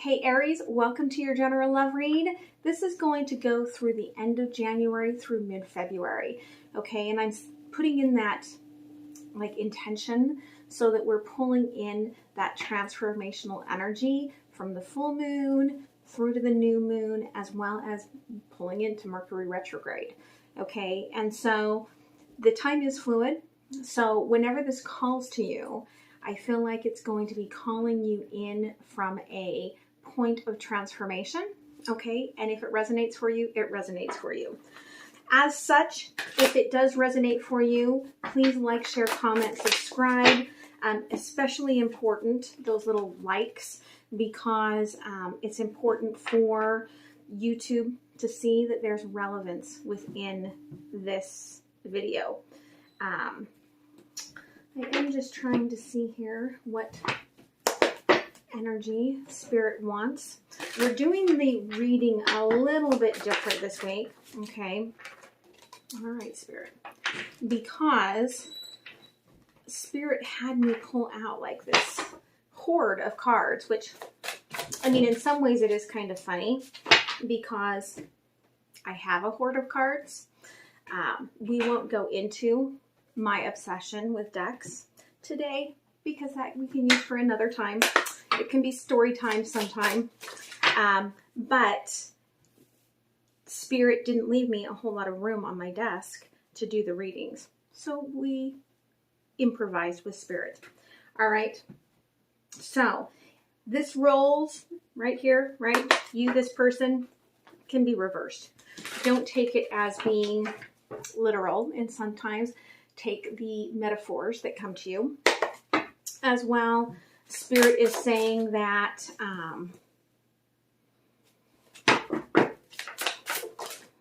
Hey Aries, welcome to your general love read. This is going to go through the end of January through mid-February. Okay, and I'm putting in that like intention so that we're pulling in that transformational energy from the full moon through to the new moon, as well as pulling into Mercury retrograde. Okay, and so the time is fluid. So whenever this calls to you, I feel like it's going to be calling you in from a point of transformation, okay? And if it resonates for you, it resonates for you. As such, if it does resonate for you, please like, share, comment, subscribe. Especially important, those little likes, because it's important for YouTube to see that there's relevance within this video. I am just trying to see here what energy Spirit wants. We're doing the reading a little bit different this week, okay? All right, Spirit. Because Spirit had me pull out like this hoard of cards, which, I mean, in some ways it is kind of funny because I have a hoard of cards. We won't go into my obsession with decks today because that we can use for another time. It can be story time sometime. But Spirit didn't leave me a whole lot of room on my desk to do the readings. So we improvised with Spirit. All right. So this rolls right here, right? You, this person, can be reversed. Don't take it as being literal, and sometimes take the metaphors that come to you as well. Spirit is saying that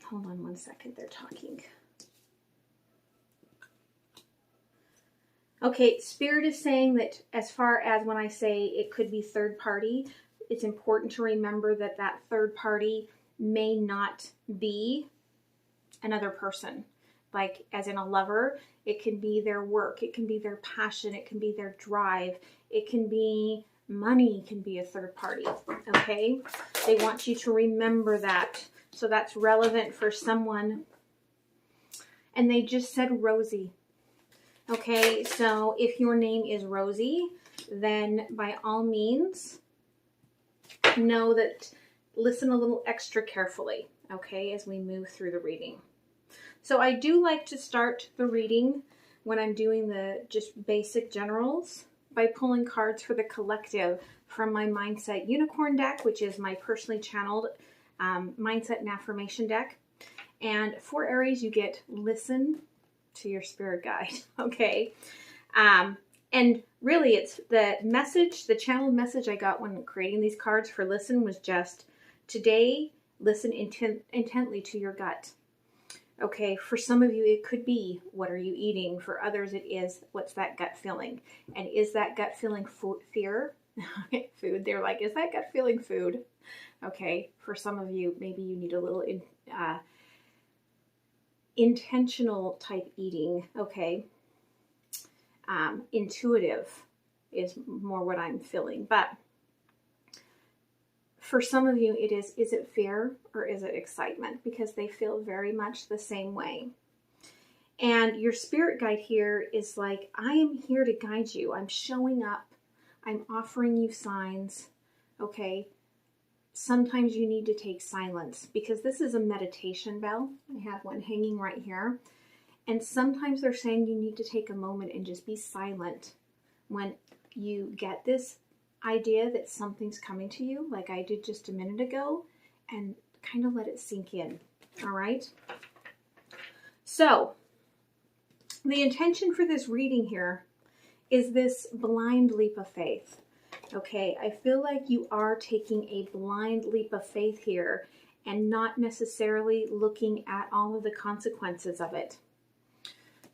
hold on one second, they're talking. Okay, Spirit is saying that as far as when I say it could be third party, it's important to remember that that third party may not be another person. Like as in a lover, it can be their work, it can be their passion, it can be their drive, it can be money, can be a third party, okay? They want you to remember that. So that's relevant for someone. And they just said Rosie. Okay, so if your name is Rosie, then by all means, know that, listen a little extra carefully, okay, as we move through the reading. So I do like to start the reading when I'm doing the just basic generals by pulling cards for the collective from my Mindset Unicorn deck, which is my personally channeled mindset and affirmation deck. And for Aries, you get listen to your spirit guide, okay? And really it's the message, the channeled message I got when creating these cards for listen was just, today, listen intently to your gut. Okay, for some of you, it could be, what are you eating? For others, it is, what's that gut feeling? And is that gut feeling fear? Food. They're like, is that gut feeling food? Okay, for some of you, maybe you need a little intentional type eating. Okay, intuitive is more what I'm feeling. But for some of you, it is it fear or is it excitement? Because they feel very much the same way. And your spirit guide here is like, I am here to guide you. I'm showing up. I'm offering you signs. Okay. Sometimes you need to take silence because this is a meditation bell. I have one hanging right here. And sometimes they're saying you need to take a moment and just be silent when you get this idea that something's coming to you, like I did just a minute ago, and kind of let it sink in. All right. So the intention for this reading here is this blind leap of faith. Okay, I feel like you are taking a blind leap of faith here and not necessarily looking at all of the consequences of it.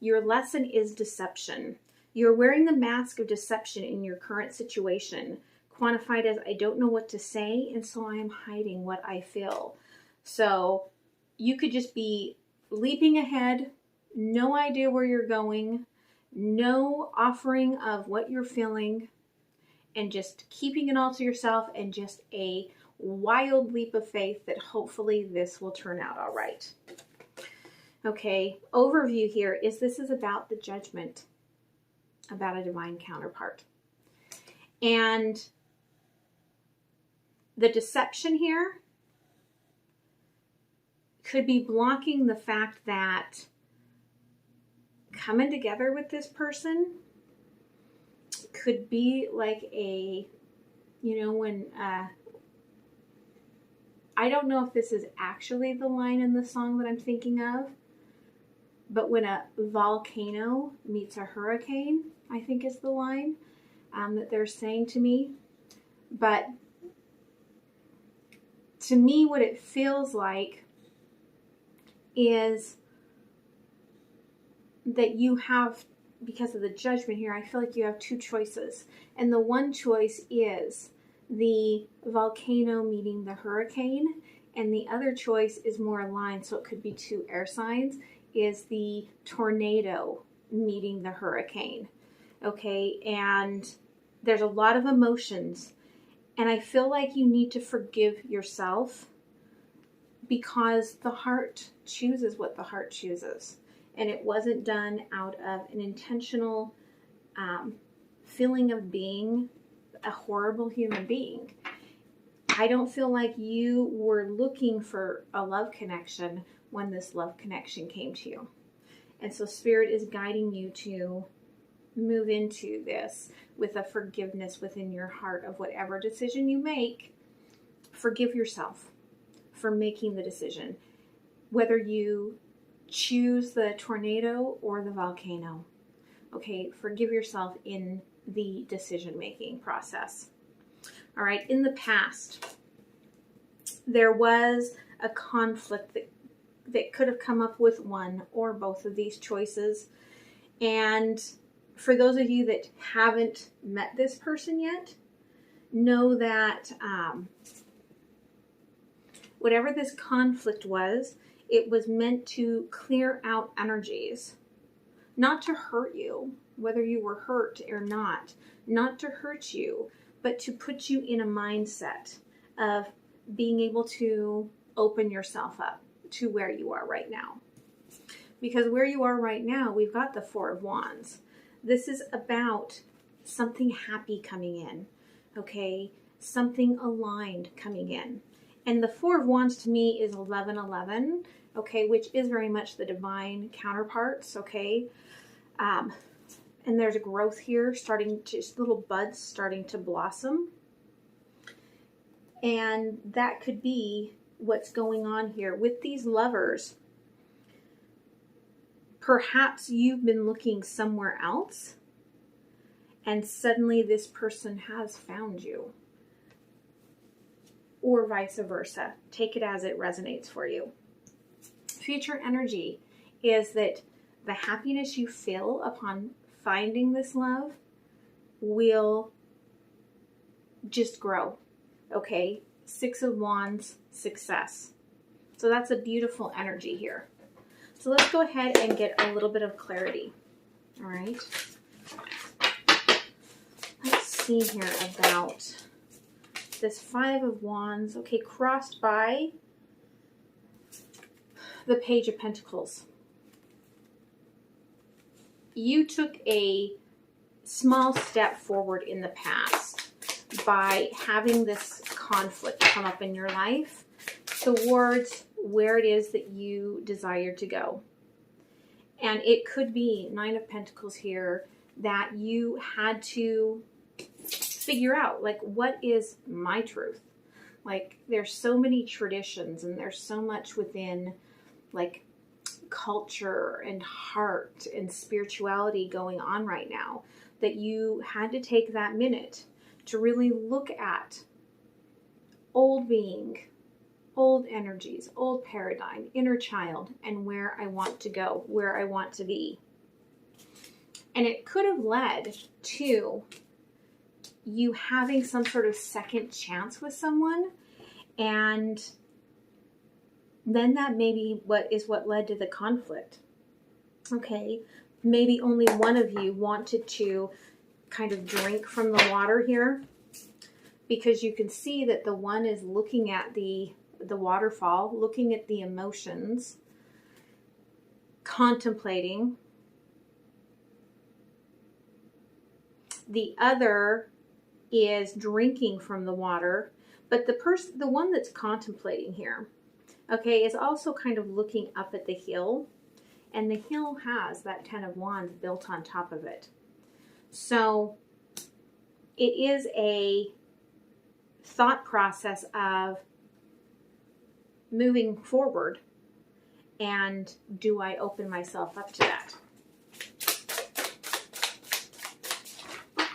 Your lesson is deception. You're wearing the mask of deception in your current situation, quantified as I don't know what to say, and so I am hiding what I feel. So you could just be leaping ahead, no idea where you're going, no offering of what you're feeling, and just keeping it all to yourself, and just a wild leap of faith that hopefully this will turn out all right. Okay, overview here is this is about the judgment, about a divine counterpart. And the deception here could be blocking the fact that coming together with this person could be like a, when, I don't know if this is actually the line in the song that I'm thinking of, but when a volcano meets a hurricane, I think is the line that they're saying to me. But to me, what it feels like is that you have, because of the judgment here, I feel like you have two choices. And the one choice is the volcano meeting the hurricane, and the other choice is more aligned, so it could be two air signs, is the tornado meeting the hurricane. Okay, and there's a lot of emotions, and I feel like you need to forgive yourself, because the heart chooses what the heart chooses, and it wasn't done out of an intentional feeling of being a horrible human being. I don't feel like you were looking for a love connection when this love connection came to you. And so Spirit is guiding you to move into this with a forgiveness within your heart of whatever decision you make. Forgive yourself for making the decision, whether you choose the tornado or the volcano. Okay, forgive yourself in the decision-making process. All right, in the past, there was a conflict that could have come up with one or both of these choices. And for those of you that haven't met this person yet, know that whatever this conflict was, it was meant to clear out energies, not to hurt you, whether you were hurt or not to hurt you, but to put you in a mindset of being able to open yourself up to where you are right now. Because where you are right now, we've got the Four of Wands. This is about something happy coming in, okay? Something aligned coming in. And the Four of Wands to me is 1111, okay, which is very much the divine counterparts, okay? And there's a growth here, just little buds starting to blossom. And that could be what's going on here with these lovers. Perhaps you've been looking somewhere else, and suddenly this person has found you. Or vice versa. Take it as it resonates for you. Future energy is that the happiness you feel upon finding this love will just grow. Okay? Six of Wands, success. So that's a beautiful energy here. So let's go ahead and get a little bit of clarity. All right? Let's see here about this Five of Wands. Okay, crossed by the Page of Pentacles. You took a small step forward in the past by having this conflict come up in your life towards where it is that you desire to go. And it could be Nine of Pentacles here, that you had to figure out, like, what is my truth? Like, there's so many traditions, and there's so much within, like, culture and heart and spirituality going on right now, that you had to take that minute to really look at old being, old energies, old paradigm, inner child, and where I want to go, where I want to be. And it could have led to you having some sort of second chance with someone, and then that maybe what led to the conflict. Okay, maybe only one of you wanted to kind of drink from the water here, because you can see that the one is looking at the waterfall, looking at the emotions, contemplating. The other is drinking from the water, but the one that's contemplating here, okay, is also kind of looking up at the hill, and the hill has that 10 of Wands built on top of it. So it is a thought process of moving forward, and do I open myself up to that?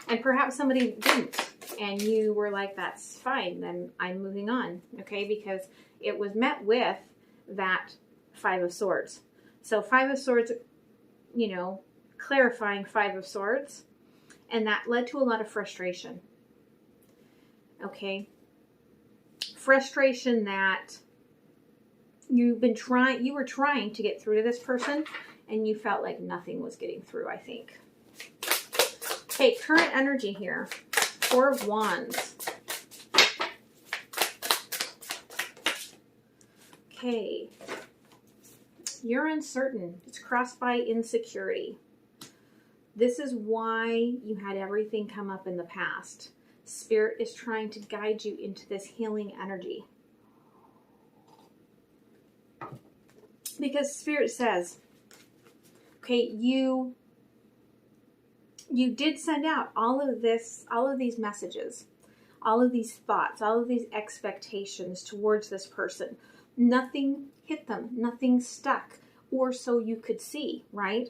And perhaps somebody didn't, and you were like, that's fine, then I'm moving on, okay? Because it was met with that 5 of Swords. So 5 of Swords, you know, clarifying 5 of Swords, and that led to a lot of frustration, okay? Frustration that you were trying to get through to this person, and you felt like nothing was getting through, I think. Okay, current energy here. 4 of Wands. Okay. You're uncertain. It's crossed by insecurity. This is why you had everything come up in the past. Spirit is trying to guide you into this healing energy. Because Spirit says, okay, you did send out all of these messages, all of these thoughts, all of these expectations towards this person. Nothing hit them, nothing stuck, or so you could see, right?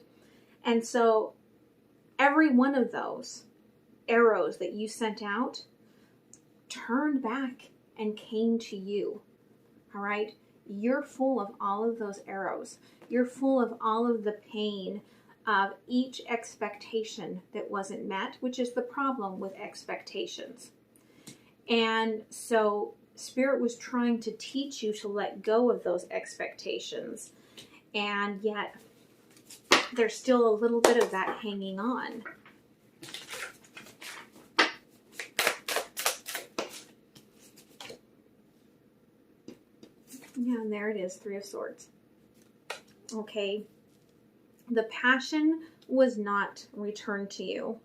And so every one of those arrows that you sent out turned back and came to you, all right? You're full of all of those arrows. You're full of all of the pain of each expectation that wasn't met, which is the problem with expectations. And so Spirit was trying to teach you to let go of those expectations, and yet there's still a little bit of that hanging on. Yeah, and there it is, 3 of Swords. Okay. The passion was not returned to you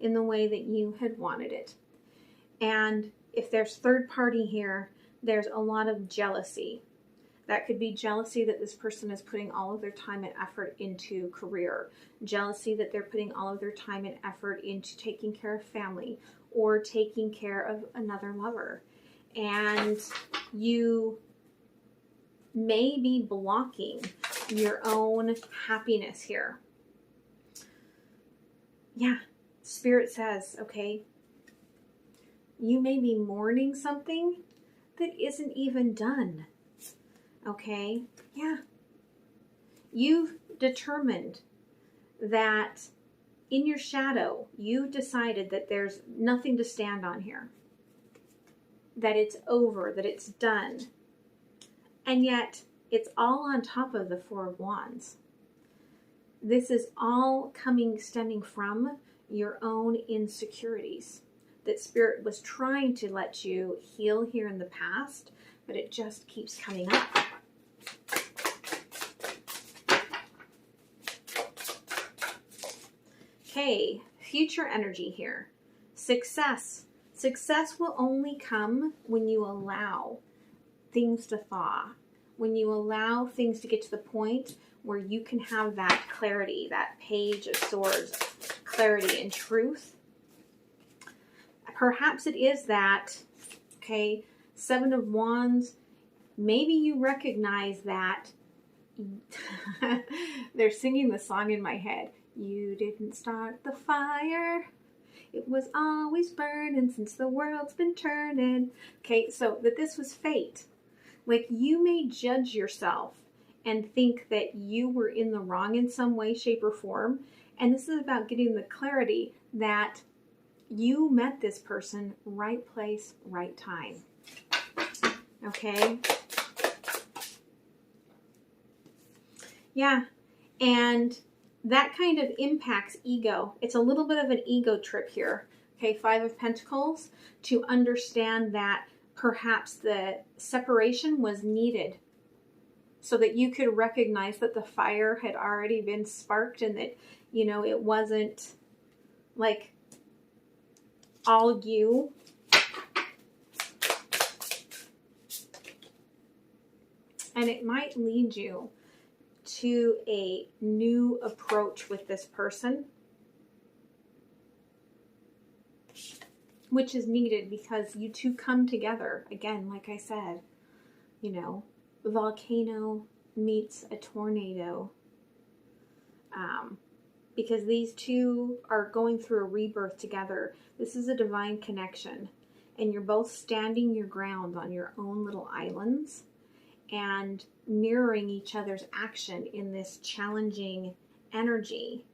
in the way that you had wanted it. And if there's third party here, there's a lot of jealousy. That could be jealousy that this person is putting all of their time and effort into career. Jealousy that they're putting all of their time and effort into taking care of family or taking care of another lover. And you may be blocking your own happiness here. Yeah, Spirit says, okay, you may be mourning something that isn't even done. Okay, yeah. You've determined that in your shadow, you decided that there's nothing to stand on here. That it's over, that it's done. And yet, it's all on top of the 4 of Wands. This is all stemming from your own insecurities that Spirit was trying to let you heal here in the past, but it just keeps coming up. Okay, future energy here. Success. Success will only come when you allow things to thaw, when you allow things to get to the point where you can have that clarity, that Page of Swords, clarity and truth. Perhaps it is that, okay, 7 of Wands, maybe you recognize that they're singing the song in my head. You didn't start the fire. It was always burning since the world's been turning. Okay, so that this was fate. Like, you may judge yourself and think that you were in the wrong in some way, shape, or form. And this is about getting the clarity that you met this person right place, right time. Okay? Yeah. And that kind of impacts ego. It's a little bit of an ego trip here. Okay, Five of Pentacles, to understand that perhaps the separation was needed so that you could recognize that the fire had already been sparked and that, you know, it wasn't like all you. And it might lead you to a new approach with this person, which is needed because you two come together. Again, like I said, you know, a volcano meets a tornado. Because these two are going through a rebirth together. This is a divine connection. And you're both standing your ground on your own little islands and mirroring each other's action in this challenging energy.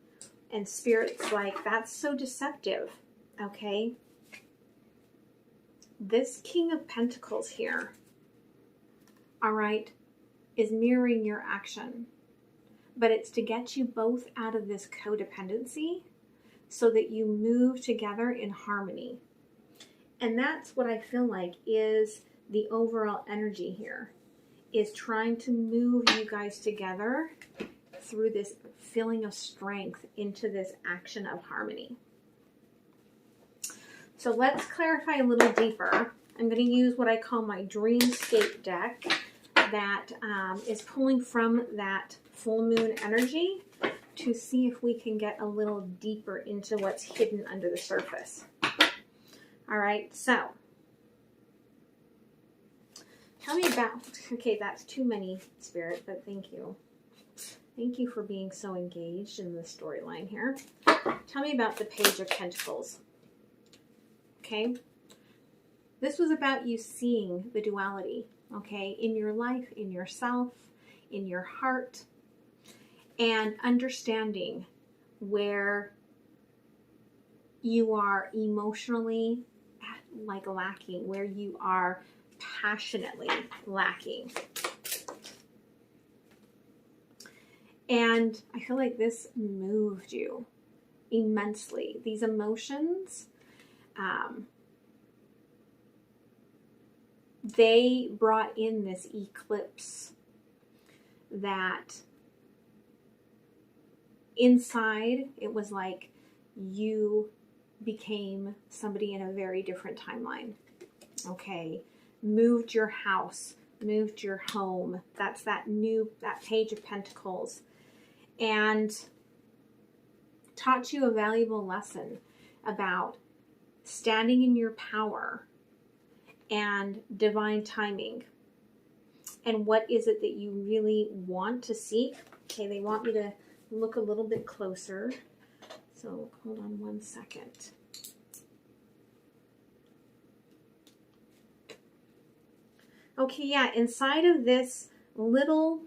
And Spirit's like, that's so deceptive, okay? This King of Pentacles here, all right, is mirroring your action. But it's to get you both out of this codependency so that you move together in harmony. And that's what I feel like is the overall energy here, is trying to move you guys together through this feeling of strength into this action of harmony. So let's clarify a little deeper. I'm going to use what I call my Dreamscape deck that is pulling from that full moon energy to see if we can get a little deeper into what's hidden under the surface. All right, so tell me about, okay, that's too many, Spirit, but thank you. Thank you for being so engaged in the storyline here. Tell me about the Page of Pentacles. Okay, this was about you seeing the duality, okay, in your life, in yourself, in your heart, and understanding where you are emotionally like lacking, where you are passionately lacking. And I feel like this moved you immensely. These emotions, they brought in this eclipse that inside it was like you became somebody in a very different timeline. Okay, moved your house, moved your home. That's that Page of Pentacles, and taught you a valuable lesson about standing in your power and divine timing. And what is it that you really want to seek? Okay, they want me to look a little bit closer. So hold on one second. Okay, yeah, inside of this little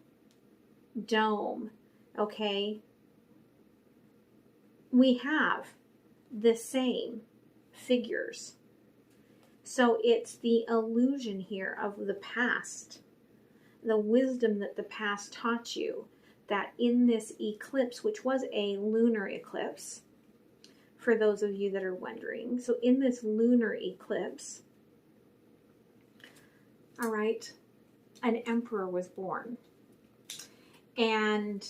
dome, okay, we have the same figures. So it's the illusion here of the past, the wisdom that the past taught you, that in this eclipse, which was a lunar eclipse, for those of you that are wondering. So in this lunar eclipse, all right, an emperor was born. And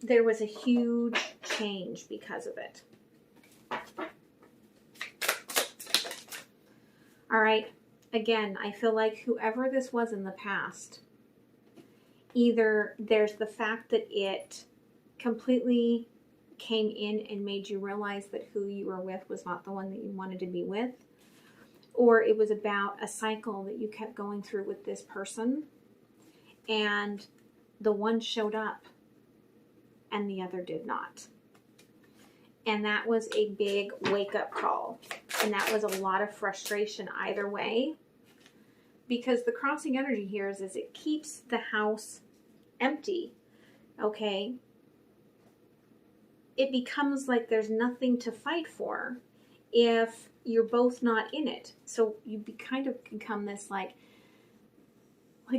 there was a huge change because of it. All right, again, I feel like whoever this was in the past, either there's the fact that it completely came in and made you realize that who you were with was not the one that you wanted to be with, or it was about a cycle that you kept going through with this person, and the one showed up and the other did not. And that was a big wake-up call. And that was a lot of frustration either way. Because the crossing energy here is it keeps the house empty. Okay? It becomes like there's nothing to fight for if you're both not in it. So you kind of become this like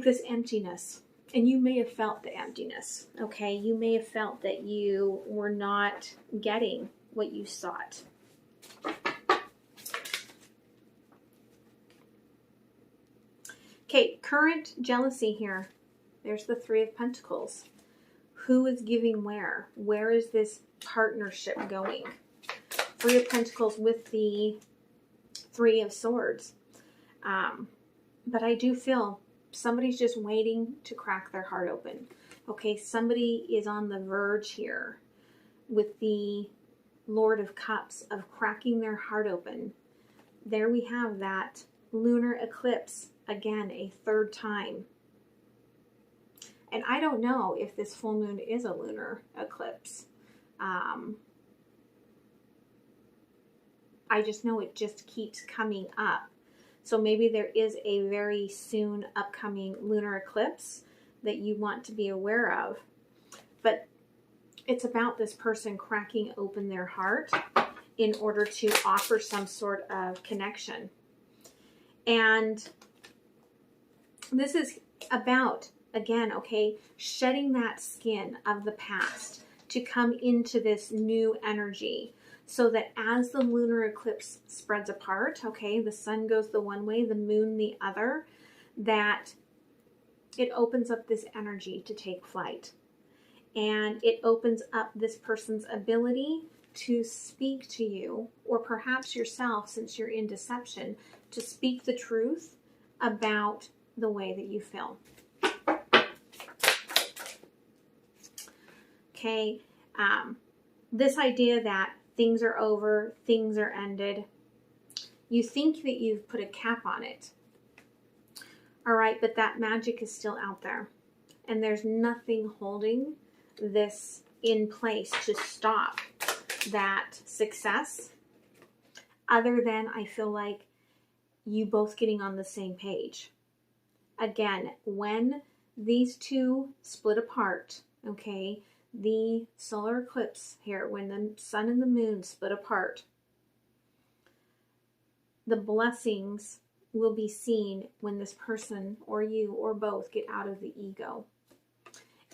this emptiness. And you may have felt the emptiness, okay? You may have felt that you were not getting what you sought. Okay, current jealousy here. There's the Three of Pentacles. Who is giving where? Where is this partnership going? Three of Pentacles with the Three of Swords. But I do feel somebody's just waiting to crack their heart open. Okay, somebody is on the verge here with the Lord of Cups of cracking their heart open. There we have that lunar eclipse, again, a third time. And I don't know if this full moon is a lunar eclipse. I just know it just keeps coming up. So maybe there is a very soon upcoming lunar eclipse that you want to be aware of. But it's about this person cracking open their heart in order to offer some sort of connection. And this is about, again, okay, shedding that skin of the past to come into this new energy. So that as the lunar eclipse spreads apart, okay, the sun goes the one way, the moon the other, that it opens up this energy to take flight. And it opens up this person's ability to speak to you, or perhaps yourself, since you're in deception, to speak the truth about the way that you feel. Okay, this idea that things are over, things are ended. You think that you've put a cap on it. All right, but that magic is still out there. And there's nothing holding this in place to stop that success, other than I feel like you both getting on the same page. Again, when these two split apart, okay, the solar eclipse here, when the sun and the moon split apart, the blessings will be seen when this person or you or both get out of the ego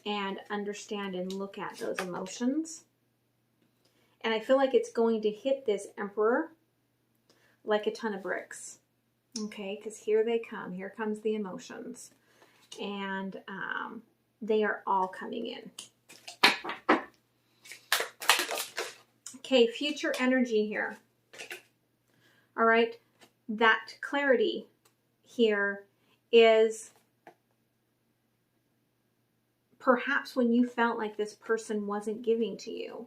and understand and look at those emotions. And I feel like it's going to hit this Emperor like a ton of bricks. Okay, because here they come. Here comes the emotions. And they are all coming in. Okay, future energy here. All right, that clarity here is perhaps when you felt like this person wasn't giving to you.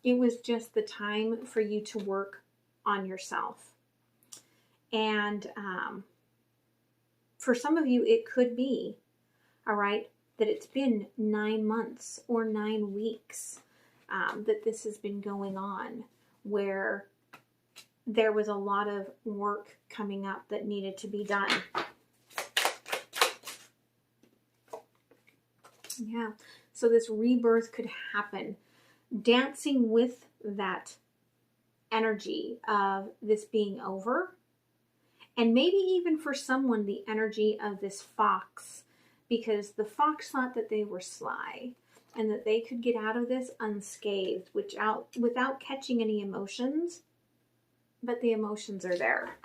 It was just the time for you to work on yourself. And for some of you, it could be, all right, that it's been 9 months or 9 weeks that this has been going on, where there was a lot of work coming up that needed to be done. Yeah, so this rebirth could happen. Dancing with that energy of this being over. And maybe even for someone, the energy of this fox, because the fox thought that they were sly and that they could get out of this unscathed, without catching any emotions, but the emotions are there.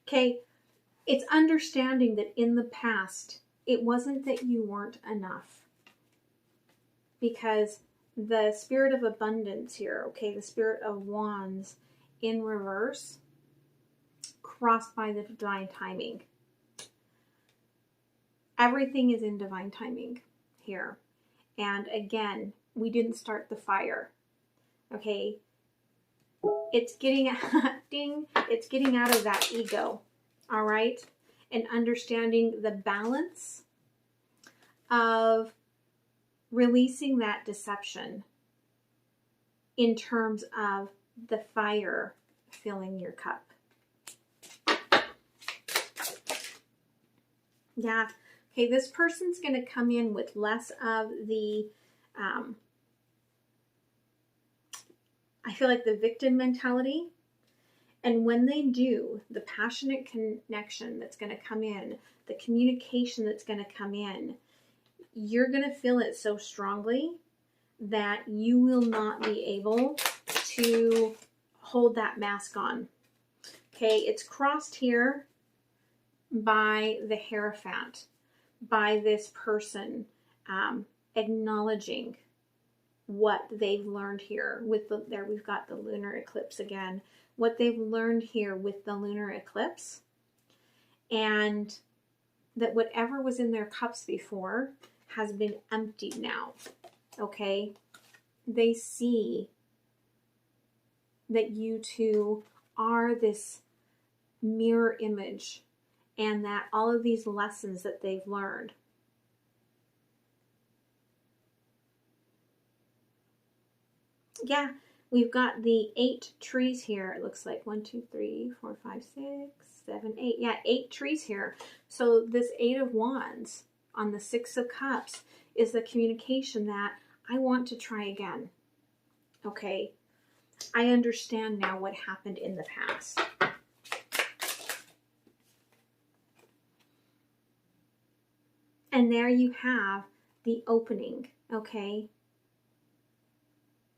Okay, it's understanding that in the past, it wasn't that you weren't enough. Because the spirit of abundance here, okay, the spirit of wands in reverse, crossed by the divine timing. Everything is in divine timing here. And again, we didn't start the fire. Okay, it's getting it's getting out of that ego. All right, and understanding the balance of releasing that deception in terms of the fire filling your cup. Yeah, Okay, this person's going to come in with less of the, I feel like the victim mentality. And when they do, the passionate connection that's going to come in, the communication that's going to come in, you're going to feel it so strongly that you will not be able to hold that mask on. Okay, it's crossed here by the Hierophant, by this person acknowledging what they've learned here with the, there we've got the lunar eclipse again, what they've learned here with the lunar eclipse, and that whatever was in their cups before has been emptied now. Okay, they see that you two are this mirror image, and that all of these lessons that they've learned, yeah, we've got the 8 trees here. It looks like 1, 2, 3, 4, 5, 6, 7, 8. Yeah, 8 trees here. So this 8 of Wands on the 6 of Cups is the communication that I want to try again. Okay, I understand now what happened in the past. And there you have the opening, okay?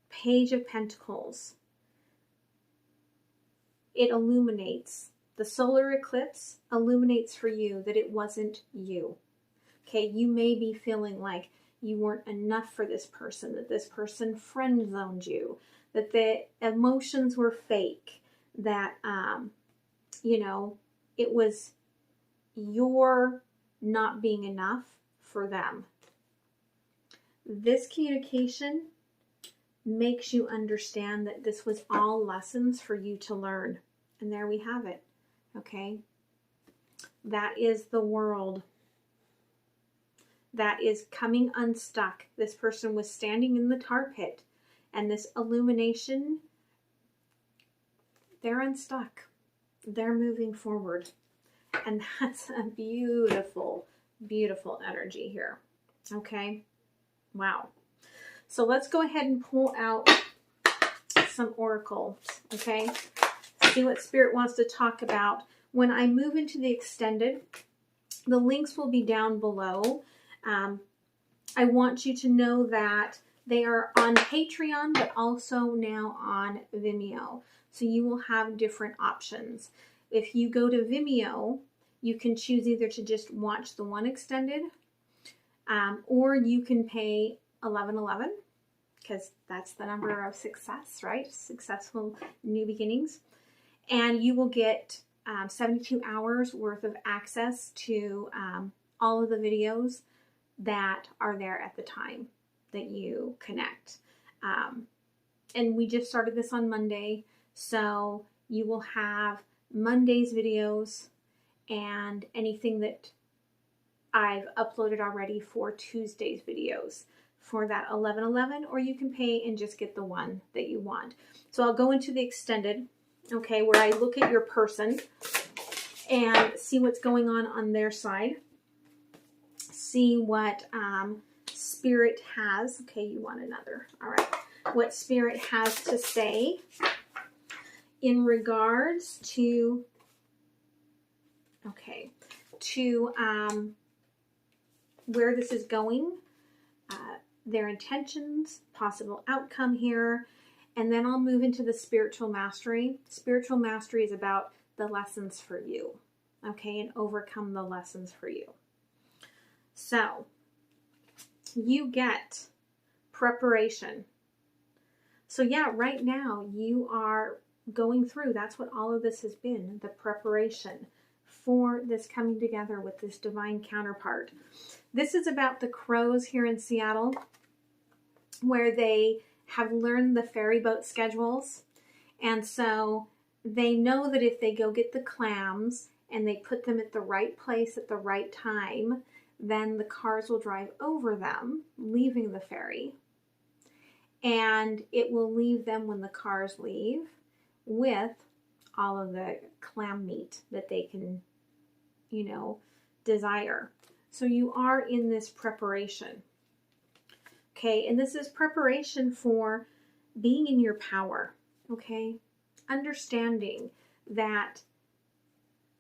Page of Pentacles. It illuminates. The solar eclipse illuminates for you that it wasn't you. Okay, you may be feeling like you weren't enough for this person, that this person friend zoned you, that the emotions were fake, that, you know, it was your not being enough for them. This communication makes you understand that this was all lessons for you to learn. And there we have it. Okay. That is the world. That is coming unstuck. This person was standing in the tar pit, and this illumination, they're unstuck. They're moving forward. And that's a beautiful, beautiful energy here. Okay. Wow. So let's go ahead and pull out some oracles, okay? See what Spirit wants to talk about. When I move into the extended, the links will be down below. I want you to know that they are on Patreon, but also now on Vimeo. So you will have different options. If you go to Vimeo, you can choose either to just watch the one extended, or you can pay $11.11, because that's the number of success, right? Successful new beginnings. And you will get 72 hours worth of access to all of the videos that are there at the time that you connect. And we just started this on Monday, so you will have Monday's videos and anything that I've uploaded already for Tuesday's videos for that $11.11, or you can pay and just get the one that you want. So I'll go into the extended, okay, where I look at your person and see what's going on their side. See what Spirit has. Okay, you want another. All right. What Spirit has to say in regards to, okay, to where this is going, their intentions, possible outcome here, and then I'll move into the spiritual mastery. Spiritual mastery is about the lessons for you, okay, and overcome the lessons for you. So, you get preparation. So yeah, right now you are going through, that's what all of this has been, the preparation for this coming together with this divine counterpart. This is about the crows here in Seattle, where they have learned the ferry boat schedules. And so they know that if they go get the clams and they put them at the right place at the right time, then the cars will drive over them, leaving the ferry. And it will leave them when the cars leave with all of the clam meat that they can, you know, desire. So you are in this preparation. Okay, and this is preparation for being in your power. Okay, understanding that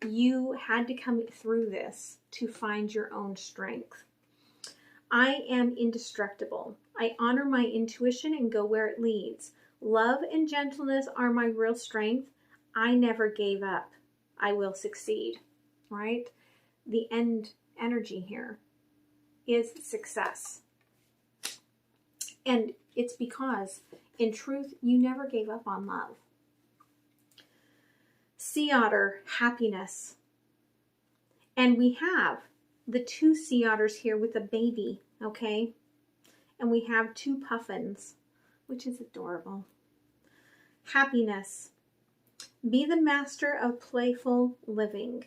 you had to come through this to find your own strength. I am indestructible. I honor my intuition and go where it leads. Love and gentleness are my real strength. I never gave up. I will succeed, right? The end energy here is success. And it's because, in truth, you never gave up on love. Sea otter, happiness. And we have the 2 sea otters here with a baby, okay? And we have 2 puffins, which is adorable. Happiness. Be the master of playful living.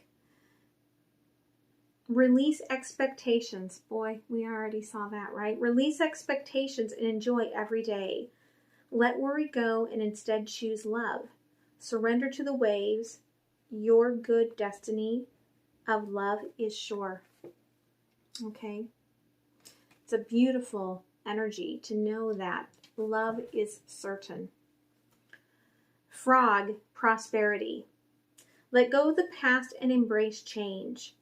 Release expectations. Boy, we already saw that, right? Release expectations and enjoy every day. Let worry go and instead choose love. Surrender to the waves. Your good destiny of love is sure. Okay? It's a beautiful energy to know that love is certain. Frog, prosperity. Let go of the past and embrace change.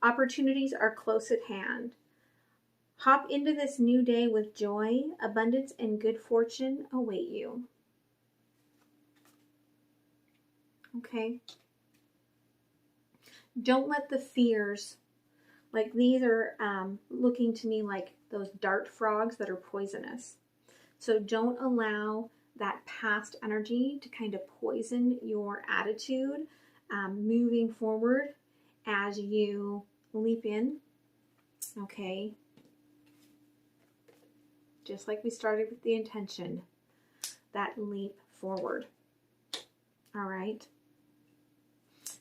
Opportunities are close at hand. Hop into this new day with joy. Abundance and good fortune await you. Okay? Don't let the fears, like these are looking to me like those dart frogs that are poisonous. So don't allow that past energy to kind of poison your attitude moving forward as you leap in. Okay? Just like we started with the intention, that leap forward. All right?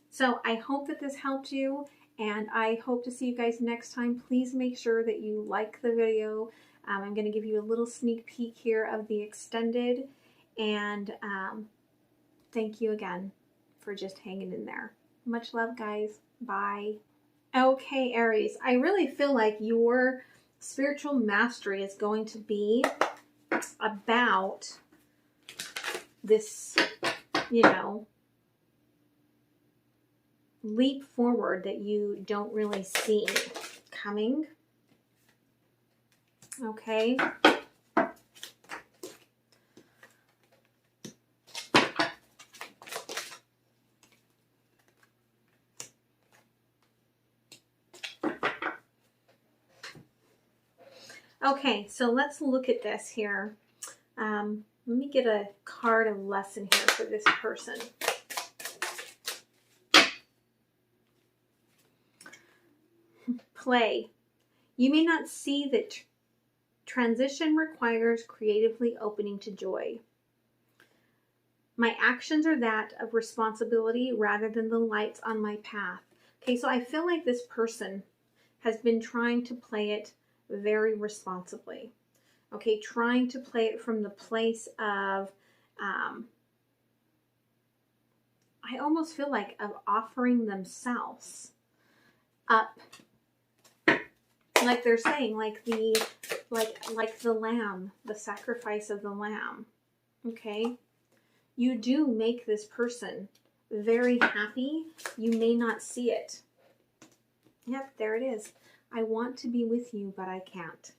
So I hope that this helped you, and I hope to see you guys next time. Please make sure that you like the video. I'm going to give you a little sneak peek here of the extended, and thank you again for just hanging in there. Much love, guys. Bye. Okay, Aries, I really feel like your spiritual mastery is going to be about this, leap forward that you don't really see coming. Okay. Okay, so let's look at this here. Let me get a card of lesson here for this person. Play. You may not see that transition requires creatively opening to joy. My actions are that of responsibility rather than the lights on my path. Okay, so I feel like this person has been trying to play it very responsibly. Okay, trying to play it from the place of, I almost feel like of offering themselves up. Like they're saying, like the lamb, the sacrifice of the lamb. Okay? You do make this person very happy. You may not see it. Yep, there it is. I want to be with you, but I can't.